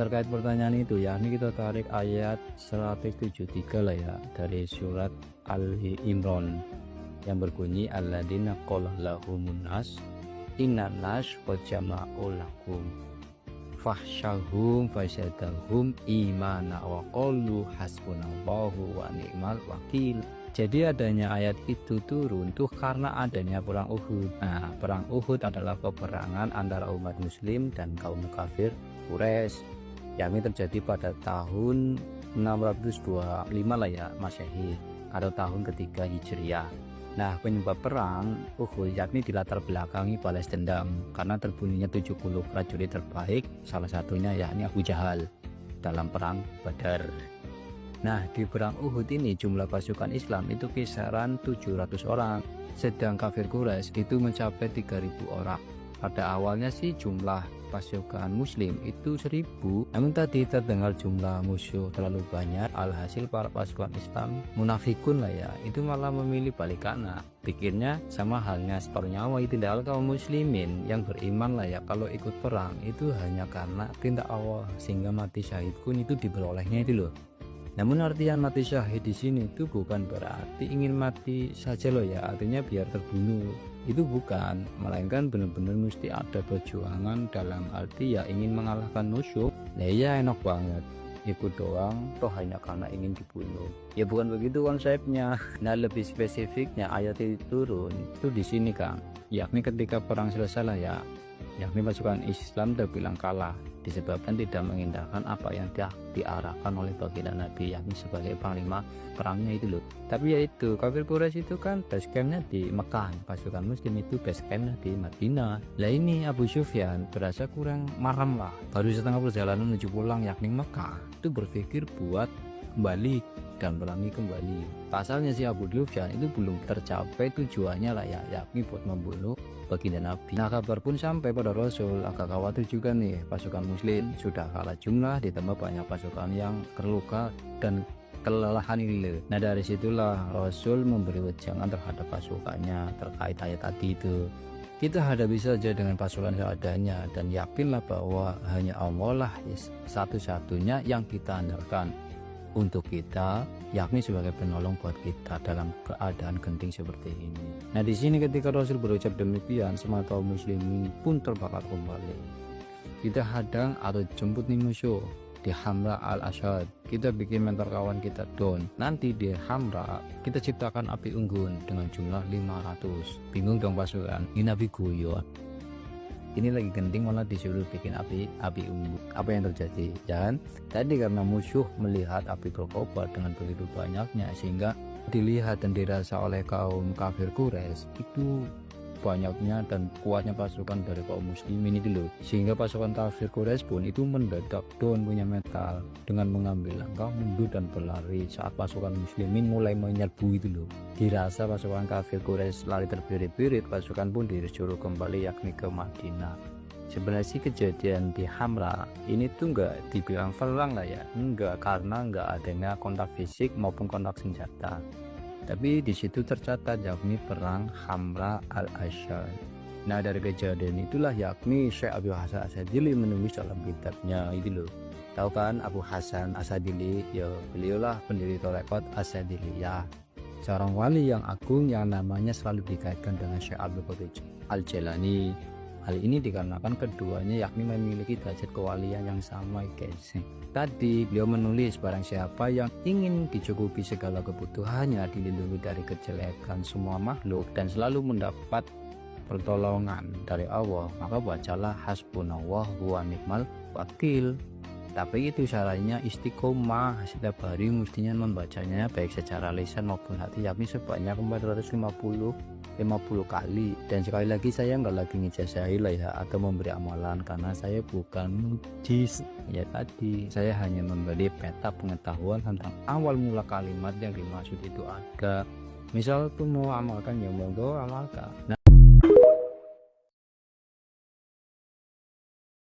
Terkait pertanyaan itu ya, ini kita tarik ayat 173 lah ya, dari surat Al-Imran yang berbunyi alladzina qala lahumun nas innan nas qad jama'u lakum fahsyahum fasyadahum imana wa qalu hasbunallahu wa ni'mal wakil. Jadi adanya ayat itu turun tuh karena adanya perang Uhud. Nah, perang Uhud adalah peperangan antara umat muslim dan kaum kafir Quraisy yang ini terjadi pada tahun 625 lah ya Masehi, atau tahun ketiga Hijriah. Nah, penyebab perang Uhud yakni dilatar belakangi balas dendam karena terbunuhnya 70 prajurit terbaik, salah satunya yakni Abu Jahal dalam perang Badar. Nah, di perang Uhud ini jumlah pasukan Islam itu kisaran 700 orang, sedang kafir Quraisy itu mencapai 3000 orang. Pada awalnya sih jumlah pasukan muslim itu 1000, namun tadi terdengar jumlah musuh terlalu banyak, alhasil para pasukan Islam munafikun lah ya, itu malah memilih balik kanan. Pikirnya sama halnya separuh nyawa itu adalah kaum muslimin yang beriman lah ya, kalau ikut perang itu hanya karena perintah Allah, sehingga mati syahid pun itu diperolehnya itu loh. Namun artian mati syahid di sini itu bukan berarti ingin mati saja loh ya, artinya biar terbunuh. Itu bukan, melainkan benar-benar mesti ada perjuangan dalam arti ya ingin mengalahkan musuh. Nah ya enak banget ikut doang toh hanya karena ingin dibunuh. Ya bukan begitu konsepnya. Nah, lebih spesifiknya ayat itu turun itu di sini Kang, yakni ketika perang selesai lah ya, yakni pasukan Islam terbilang kalah disebabkan tidak mengindahkan apa yang diarahkan oleh baginda Nabi, yakni sebagai panglima perangnya itu loh. Tapi yaitu kafir Quraisy itu kan base campnya di Mekah, pasukan muslim itu base campnya di Madinah. Lah ini Abu Sufyan berasa kurang maram lah, baru setengah perjalanan menuju pulang yakni Mekah, itu berpikir buat kembali dan merangi kembali. Pasalnya si Abu Sufyan itu belum tercapai tujuannya lah ya, yakni buat membunuh baginda Nabi. Nah, kabar pun sampai pada Rasul, agak khawatir juga nih, pasukan muslim sudah kalah jumlah ditambah banyak pasukan yang terluka dan kelelahan ini. Nah, dari situlah Rasul memberi wejangan terhadap pasukannya terkait ayat tadi itu. Kita hadapi saja dengan pasukan seadanya dan yakinlah bahwa hanya Allah lah satu-satunya yang kita andalkan untuk kita, yakni sebagai penolong buat kita dalam keadaan genting seperti ini. Nah, di sini ketika Rasul berucap demikian, semua kaum muslimin pun terbakar kembali. Kita hadang atau jemput nih musuh di Hamra al-Asyad, kita bikin mental kawan kita down. Nanti di Hamra kita ciptakan api unggun dengan jumlah 500. Bingung dong pasukan, ini Nabi guyon. Ini lagi genting malah disuruh bikin api unggun. Apa yang terjadi? Dan tadi karena musuh melihat api berkobar dengan begitu banyaknya, sehingga dilihat dan dirasa oleh kaum kafir Quraisy itu banyaknya dan kuatnya pasukan dari kaum muslimin itu loh, sehingga pasukan kafir Quraisy pun itu mendadak down punya mental dengan mengambil langkah mundur dan berlari saat pasukan muslimin mulai menyerbu itu loh. Dirasa pasukan kafir Quraisy lari terbirit-birit, pasukan pun disuruh kembali yakni ke Madinah. Sebenarnya sih kejadian di Hamra ini tuh enggak dibilang perang lah ya, enggak, karena enggak adanya kontak fisik maupun kontak senjata. Tapi di situ tercatat yakni perang Hamra al-Asyad. Nah, dari kejadian itulah yakni Syekh Abu Hasan Asadili menulis dalam kitabnya itu loh. Tahu kan Abu Hasan Asadili? Ya, beliaulah pendiri Tarekat Asadiliyah, seorang wali yang agung yang namanya selalu dikaitkan dengan Syekh Abdul Qadir Al-Jailani. Hal ini dikarenakan keduanya yakni memiliki derajat kewalian yang sama guys. Tadi beliau menulis barang siapa yang ingin dicukupi segala kebutuhannya, dilindungi dari kejelekan semua makhluk dan selalu mendapat pertolongan dari Allah, maka bacalah hasbunallah wa ni'mal wakil. Tapi itu syaratnya istiqomah, setiap hari mestinya membacanya baik secara lisan maupun hati, yakni sebanyak 450 kali. Dan sekali lagi saya nggak lagi ngijazah lah ya atau memberi amalan, karena saya bukan mujis ya, tadi saya hanya memberi peta pengetahuan tentang awal mula kalimat yang dimaksud itu ada. Misal tuh mau amalkan ya monggo amalkan. Nah,